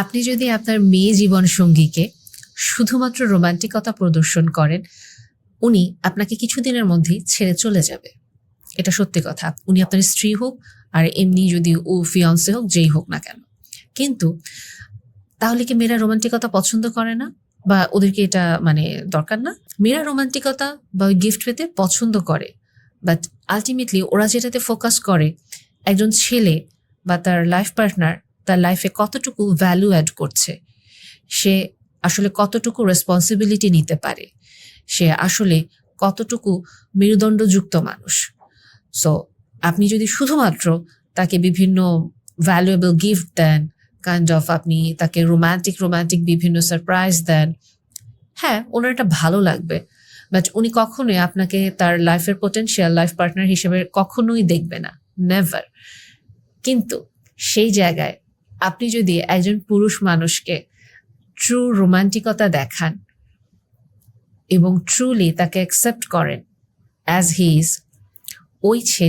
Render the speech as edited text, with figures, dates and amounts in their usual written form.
আপনি যদি আপনার মেয়ে জীবন সঙ্গীকে শুধুমাত্র রোমান্টিকতা প্রদর্শন করেন, উনি আপনাকে কিছুদিনের মধ্যেই ছেড়ে চলে যাবে। এটা সত্যি কথা। উনি আপনার স্ত্রী হোক আর এমনি যদি ও ফিয়ান্সে হোক, যেই হোক না কেন। কিন্তু তাহলে কি মেয়েরা রোমান্টিকতা পছন্দ করে না, বা ওদেরকে এটা মানে দরকার না? মেয়েরা রোমান্টিকতা বা গিফট পেতে পছন্দ করে, বাট আলটিমেটলি ওরা যেটাতে ফোকাস করে, একজন ছেলে বা তার লাইফ পার্টনার তার লাইফে কতটুকু ভ্যালু অ্যাড করছে, সে আসলে কতটুকু রেসপন্সিবিলিটি নিতে পারে, সে আসলে কতটুকু মেরুদণ্ডযুক্ত মানুষ। সো আপনি যদি শুধুমাত্র তাকে বিভিন্ন ভ্যালুয়েবল গিফট দেন, কাইন্ড অফ আপনি তাকে রোমান্টিক বিভিন্ন সারপ্রাইজ দেন, হ্যাঁ ওনার এটা ভালো লাগবে, বাট উনি কখনোই আপনাকে তার লাইফের পোটেনশিয়াল লাইফ পার্টনার হিসেবে কখনোই দেখবে না, নেভার। কিন্তু সেই জায়গায় আপনি যদি একজন পুরুষ মানুষকে ট্রু রোমান্টিকতা দেখান এবং ট্রুলি তাকে অ্যাকসেপ্ট করেন অ্যাজ হি ইজ, ওই ছেলে